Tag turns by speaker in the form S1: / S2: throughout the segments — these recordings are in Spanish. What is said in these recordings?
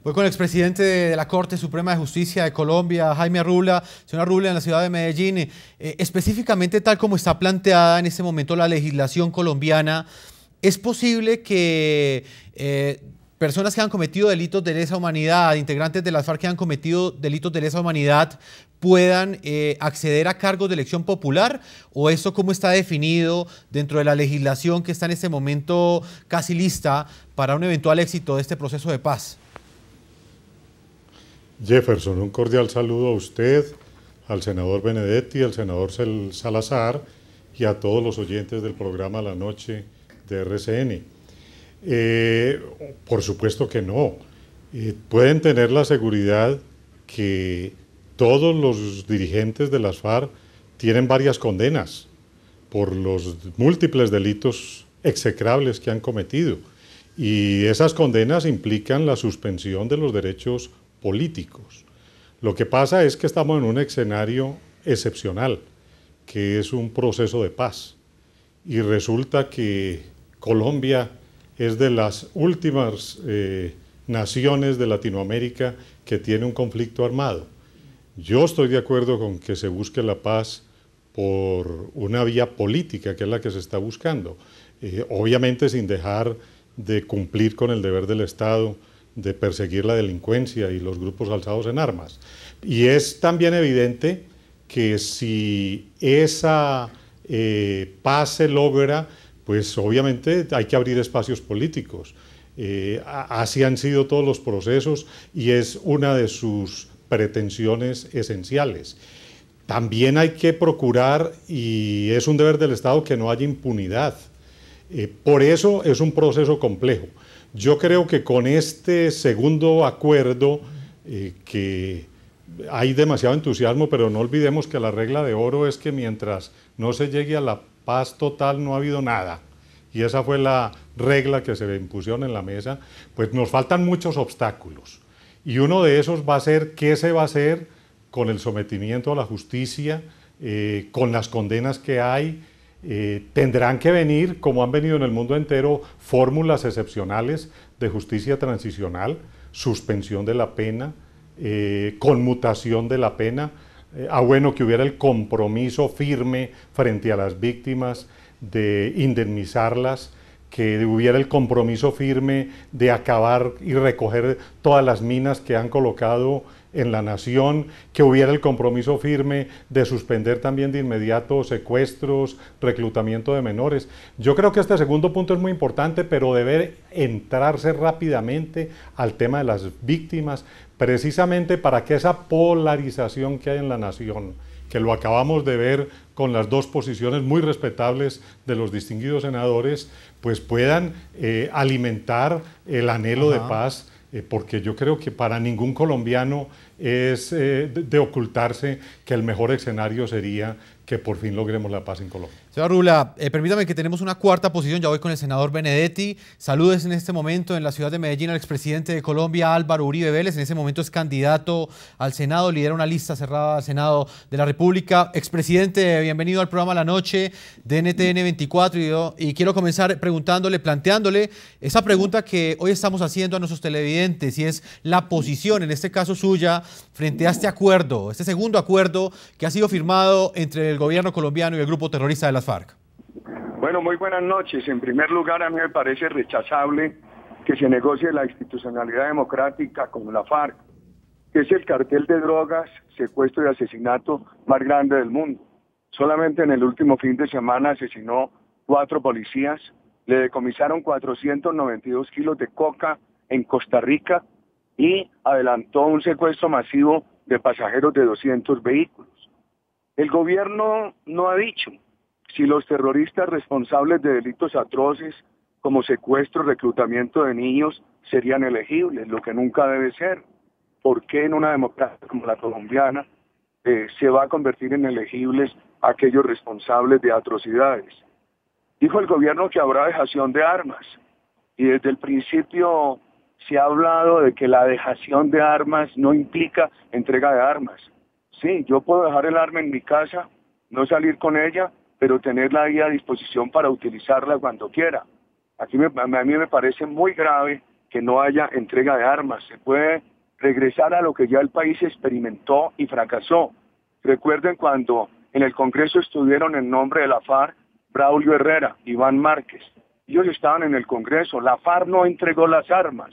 S1: Voy con el expresidente de la Corte Suprema de Justicia de Colombia, Jaime Arrula. Señor Arrula, en la ciudad de Medellín, específicamente tal como está planteada en este momento la legislación colombiana, ¿es posible que personas que han cometido delitos de lesa humanidad, integrantes de las FARC que han cometido delitos de lesa humanidad, puedan acceder a cargos de elección popular? ¿O eso cómo está definido dentro de la legislación que está en este momento casi lista para un eventual éxito de este proceso de paz?
S2: Jefferson, un cordial saludo a usted, al senador Benedetti, al senador Salazar y a todos los oyentes del programa La Noche de RCN. Por supuesto que no. Pueden tener la seguridad que todos los dirigentes de las FARC tienen varias condenas por los múltiples delitos execrables que han cometido. Y esas condenas implican la suspensión de los derechos políticos. Lo que pasa es que estamos en un escenario excepcional, que es un proceso de paz. Y resulta que Colombia es de las últimas naciones de Latinoamérica que tiene un conflicto armado. Yo estoy de acuerdo con que se busque la paz por una vía política, que es la que se está buscando. Obviamente sin dejar de cumplir con el deber del Estado de perseguir la delincuencia y los grupos alzados en armas. Y es también evidente que si esa paz se logra, pues obviamente hay que abrir espacios políticos. Así han sido todos los procesos y es una de sus pretensiones esenciales. También hay que procurar, y es un deber del Estado, que no haya impunidad. Por eso es un proceso complejo. Yo creo que con este segundo acuerdo, que hay demasiado entusiasmo, pero no olvidemos que la regla de oro es que mientras no se llegue a la paz total no ha habido nada. Y esa fue la regla que se impusieron en la mesa. Pues nos faltan muchos obstáculos. Y uno de esos va a ser qué se va a hacer con el sometimiento a la justicia, con las condenas que hay. Tendrán que venir, como han venido en el mundo entero, fórmulas excepcionales de justicia transicional, suspensión de la pena, conmutación de la pena, bueno, que hubiera el compromiso firme frente a las víctimas de indemnizarlas, que hubiera el compromiso firme de acabar y recoger todas las minas que han colocado en la nación, que hubiera el compromiso firme de suspender también de inmediato secuestros, reclutamiento de menores. Yo creo que este segundo punto es muy importante, pero debe entrarse rápidamente al tema de las víctimas, precisamente para que esa polarización que hay en la nación, que lo acabamos de ver con las dos posiciones muy respetables de los distinguidos senadores, pues puedan alimentar el anhelo de paz, porque yo creo que para ningún colombiano es de ocultarse que el mejor escenario sería que por fin logremos la paz en Colombia.
S1: Señor Arrula, permítame que tenemos una cuarta posición, ya voy con el senador Benedetti. Saludes en este momento en la ciudad de Medellín al expresidente de Colombia, Álvaro Uribe Vélez. En ese momento es candidato al Senado, lidera una lista cerrada al Senado de la República. Expresidente, bienvenido al programa La Noche de NTN 24 y quiero comenzar planteándole esa pregunta que hoy estamos haciendo a nuestros televidentes, y es la posición, en este caso suya, frente a este acuerdo, este segundo acuerdo que ha sido firmado entre el gobierno colombiano y el grupo terrorista de las FARC.
S3: Bueno, muy buenas noches. En primer lugar, a mí me parece rechazable que se negocie la institucionalidad democrática con la FARC, que es el cartel de drogas, secuestro y asesinato más grande del mundo. Solamente en el último fin de semana asesinó 4 policías, le decomisaron 492 kilos de coca en Costa Rica y adelantó un secuestro masivo de pasajeros de 200 vehículos. El gobierno no ha dicho si los terroristas responsables de delitos atroces como secuestro, reclutamiento de niños serían elegibles, lo que nunca debe ser. ¿Por qué en una democracia como la colombiana se va a convertir en elegibles aquellos responsables de atrocidades? Dijo el gobierno que habrá dejación de armas y desde el principio se ha hablado de que la dejación de armas no implica entrega de armas. Sí, yo puedo dejar el arma en mi casa, no salir con ella, pero tenerla ahí a disposición para utilizarla cuando quiera. A mí me parece muy grave que no haya entrega de armas, se puede regresar a lo que ya el país experimentó y fracasó. Recuerden cuando en el Congreso estuvieron en nombre de la FARC Braulio Herrera, Iván Márquez. Ellos estaban en el Congreso, la FARC no entregó las armas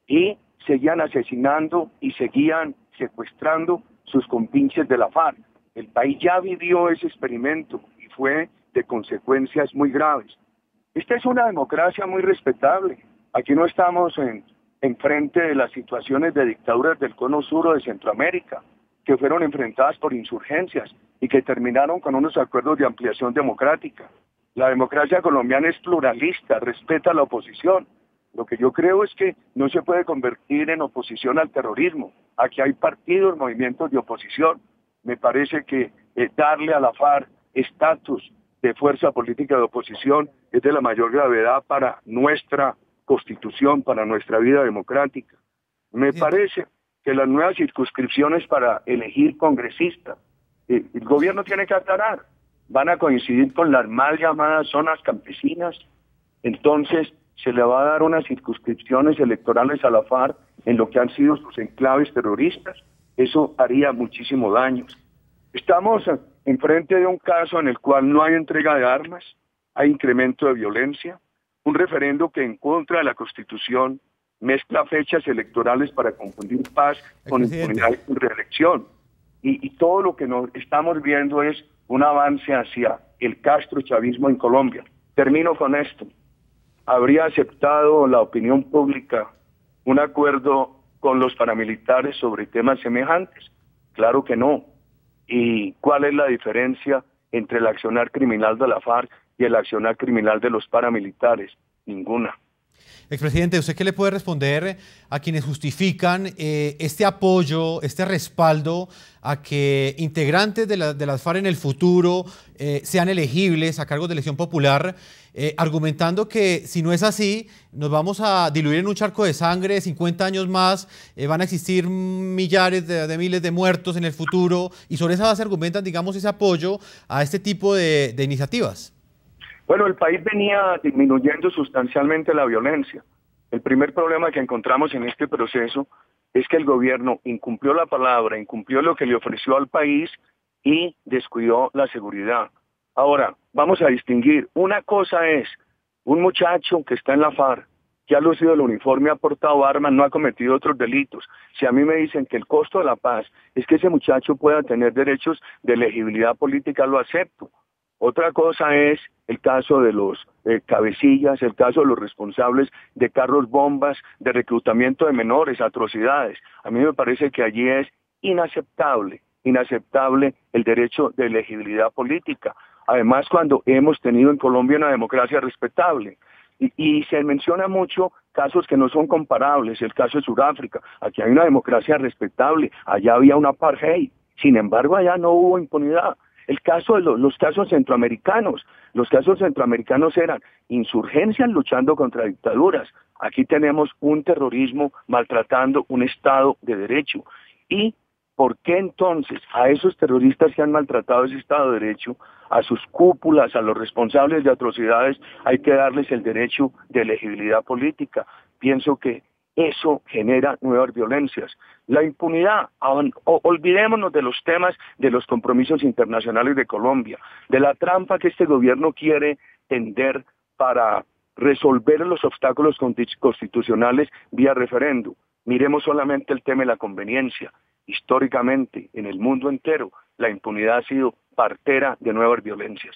S3: y seguían asesinando y seguían secuestrando sus compinches de la FARC. El país ya vivió ese experimento y fue de consecuencias muy graves. Esta es una democracia muy respetable. Aquí no estamos en frente de las situaciones de dictaduras del Cono Sur o de Centroamérica, que fueron enfrentadas por insurgencias y que terminaron con unos acuerdos de ampliación democrática. La democracia colombiana es pluralista, respeta a la oposición. Lo que yo creo es que no se puede convertir en oposición al terrorismo. Aquí hay partidos, movimientos de oposición. Me parece que darle a la FARC estatus de fuerza política de oposición es de la mayor gravedad para nuestra Constitución, para nuestra vida democrática. Me parece que las nuevas circunscripciones para elegir congresistas, el gobierno tiene que aclarar, van a coincidir con las mal llamadas zonas campesinas, entonces se le va a dar unas circunscripciones electorales a la FARC en lo que han sido sus enclaves terroristas. Eso haría muchísimo daño. Estamos enfrente de un caso en el cual no hay entrega de armas, hay incremento de violencia, un referendo que en contra de la Constitución mezcla fechas electorales para confundir paz con impunidad y reelección. Y todo lo que nos estamos viendo es un avance hacia el castrochavismo en Colombia. Termino con esto. ¿Habría aceptado la opinión pública un acuerdo con los paramilitares sobre temas semejantes? Claro que no. ¿Y cuál es la diferencia entre el accionar criminal de la FARC y el accionar criminal de los paramilitares? Ninguna.
S1: Expresidente, ¿usted qué le puede responder a quienes justifican este apoyo, este respaldo a que integrantes de las FARC en el futuro sean elegibles a cargos de elección popular, argumentando que si no es así, nos vamos a diluir en un charco de sangre, 50 años más, van a existir millares de miles de muertos en el futuro, y sobre esa base argumentan, digamos, ese apoyo a este tipo de iniciativas?
S3: Bueno, el país venía disminuyendo sustancialmente la violencia. El primer problema que encontramos en este proceso es que el gobierno incumplió la palabra, incumplió lo que le ofreció al país y descuidó la seguridad. Ahora, vamos a distinguir. Una cosa es un muchacho que está en la FARC, que ha lucido el uniforme, ha portado armas, no ha cometido otros delitos. Si a mí me dicen que el costo de la paz es que ese muchacho pueda tener derechos de elegibilidad política, lo acepto. Otra cosa es el caso de los cabecillas, el caso de los responsables de carros bombas, de reclutamiento de menores, atrocidades. A mí me parece que allí es inaceptable el derecho de elegibilidad política. Además, cuando hemos tenido en Colombia una democracia respetable. Y se menciona mucho casos que no son comparables, el caso de Sudáfrica. Aquí hay una democracia respetable, allá había un apartheid, sin embargo allá no hubo impunidad. El caso de los casos centroamericanos eran insurgencias luchando contra dictaduras. Aquí tenemos un terrorismo maltratando un Estado de Derecho. ¿Y por qué entonces a esos terroristas que han maltratado ese Estado de Derecho, a sus cúpulas, a los responsables de atrocidades, hay que darles el derecho de elegibilidad política? Pienso que eso genera nuevas violencias. La impunidad, olvidémonos de los temas de los compromisos internacionales de Colombia, de la trampa que este gobierno quiere tender para resolver los obstáculos constitucionales vía referéndum. Miremos solamente el tema de la conveniencia. Históricamente, en el mundo entero, la impunidad ha sido partera de nuevas violencias.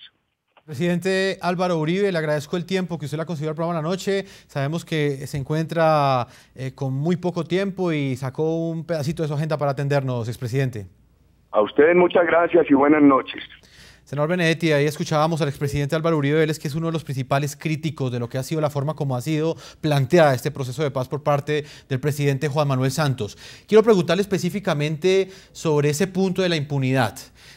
S1: Presidente Álvaro Uribe, le agradezco el tiempo que usted le ha concedido al programa la noche. Sabemos que se encuentra con muy poco tiempo y sacó un pedacito de su agenda para atendernos, expresidente.
S3: A ustedes muchas gracias y buenas noches.
S1: Senador Benedetti, ahí escuchábamos al expresidente Álvaro Uribe Vélez, que es uno de los principales críticos de lo que ha sido la forma como ha sido planteada este proceso de paz por parte del presidente Juan Manuel Santos. Quiero preguntarle específicamente sobre ese punto de la impunidad.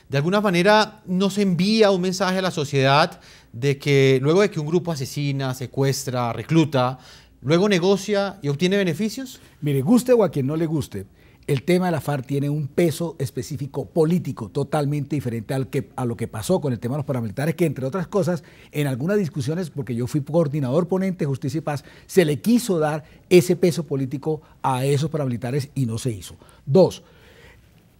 S1: De alguna manera nos envía un mensaje a la sociedad de que luego de que un grupo asesina, secuestra, recluta, luego negocia y obtiene beneficios.
S4: Mire, guste o a quien no le guste, El tema de la FARC tiene un peso específico político totalmente diferente a lo que pasó con el tema de los paramilitares, que entre otras cosas, en algunas discusiones, porque yo fui coordinador ponente de Justicia y Paz, se le quiso dar ese peso político a esos paramilitares y no se hizo. Dos,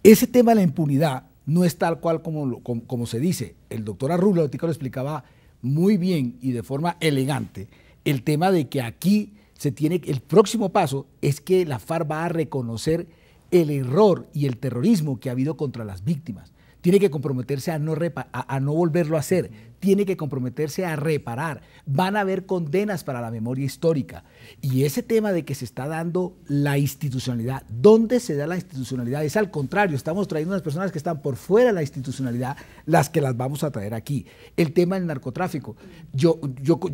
S4: ese tema de la impunidad no es tal cual como se dice. El doctor Arrula lo explicaba muy bien y de forma elegante el tema de que aquí el próximo paso es que la FARC va a reconocer el error y el terrorismo que ha habido contra las víctimas. Tiene que comprometerse a no volverlo a hacer, tiene que comprometerse a reparar. Van a haber condenas para la memoria histórica. Y ese tema de que se está dando la institucionalidad, ¿dónde se da la institucionalidad? Es al contrario, estamos trayendo unas personas que están por fuera de la institucionalidad, las que las vamos a traer aquí. El tema del narcotráfico. Yo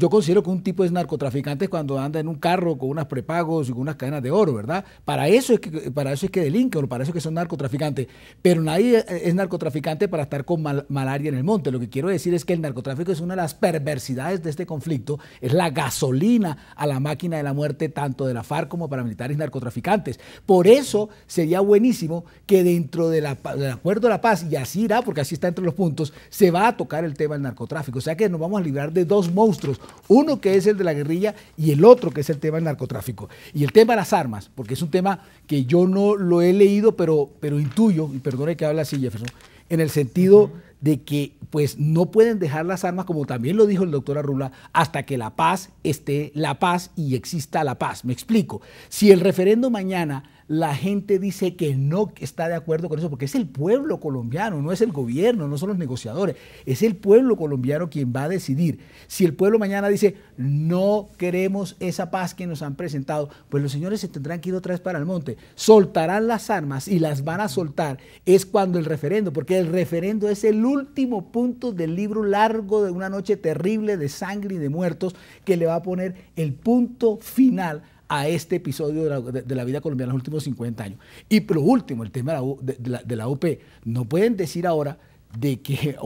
S4: considero que un tipo es narcotraficante cuando anda en un carro con unas prepagos y con unas cadenas de oro, ¿verdad? Para eso es que delinquen, o para eso es que son narcotraficantes. Pero nadie es narcotraficante para estar con malaria en el monte. Lo que quiero decir es que el narcotráfico es una de las perversidades de este conflicto, es la gasolina a la máquina de la muerte tanto de la FARC como paramilitares y narcotraficantes. Por eso sería buenísimo que dentro del acuerdo de la paz, y así irá, porque así está entre los puntos, se va a tocar el tema del narcotráfico. O sea que nos vamos a librar de dos monstruos, uno que es el de la guerrilla y el otro que es el tema del narcotráfico. Y el tema de las armas, porque es un tema que yo no lo he leído, pero intuyo, y perdone que hable así, Jefferson, en el sentido de que pues no pueden dejar las armas, como también lo dijo el doctor Arrula, hasta que la paz esté la paz y exista la paz. Me explico. Si el referendo mañana la gente dice que no está de acuerdo con eso, porque es el pueblo colombiano, no es el gobierno, no son los negociadores, es el pueblo colombiano quien va a decidir. Si el pueblo mañana dice no queremos esa paz que nos han presentado, pues los señores se tendrán que ir otra vez para el monte, soltarán las armas y las van a soltar es cuando el referendo, porque el referendo es el último punto del libro largo de una noche terrible de sangre y de muertos que le va a poner el punto final a este episodio de la vida colombiana en los últimos 50 años. Y por último, el tema de la UP. No pueden decir ahora de que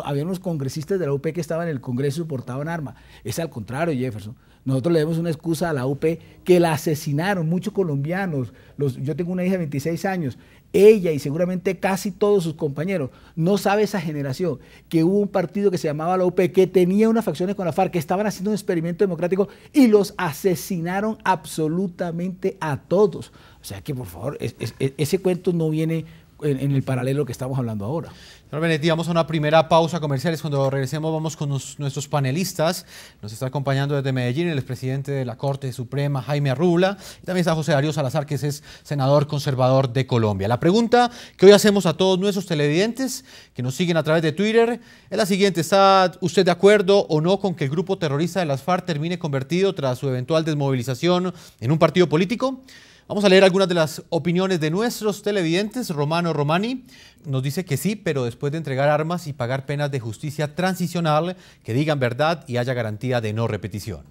S4: había unos congresistas de la UP que estaban en el Congreso y portaban armas. Es al contrario, Jefferson. Nosotros le damos una excusa a la UP que la asesinaron muchos colombianos. Yo tengo una hija de 26 años. Ella y seguramente casi todos sus compañeros, no sabe esa generación que hubo un partido que se llamaba la UP que tenía unas facciones con la FARC que estaban haciendo un experimento democrático y los asesinaron absolutamente a todos. O sea que por favor, ese cuento no viene en el paralelo que estamos hablando ahora.
S1: Señor Benedetti, vamos a una primera pausa comercial. Cuando regresemos vamos con nuestros panelistas. Nos está acompañando desde Medellín el expresidente de la Corte Suprema, Jaime Arrula, y también está José Darío Salazar, que es senador conservador de Colombia. La pregunta que hoy hacemos a todos nuestros televidentes que nos siguen a través de Twitter es la siguiente: ¿está usted de acuerdo o no con que el grupo terrorista de las FARC termine convertido tras su eventual desmovilización en un partido político? Vamos a leer algunas de las opiniones de nuestros televidentes. Romano Romani nos dice que sí, pero después de entregar armas y pagar penas de justicia transicional que digan verdad y haya garantía de no repetición.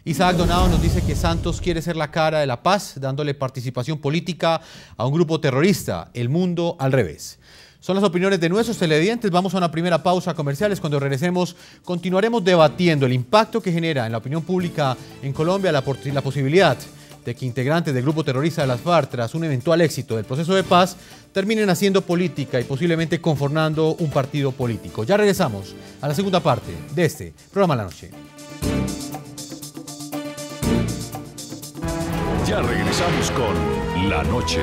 S1: Isaac Donado nos dice que Santos quiere ser la cara de la paz, dándole participación política a un grupo terrorista. El mundo al revés. Son las opiniones de nuestros televidentes. Vamos a una primera pausa comerciales. Cuando regresemos, continuaremos debatiendo el impacto que genera en la opinión pública en Colombia la posibilidad de que integrantes del grupo terrorista de las FARC, tras un eventual éxito del proceso de paz, terminen haciendo política y posiblemente conformando un partido político. Ya regresamos a la segunda parte de este programa La Noche.
S5: Ya regresamos con La Noche.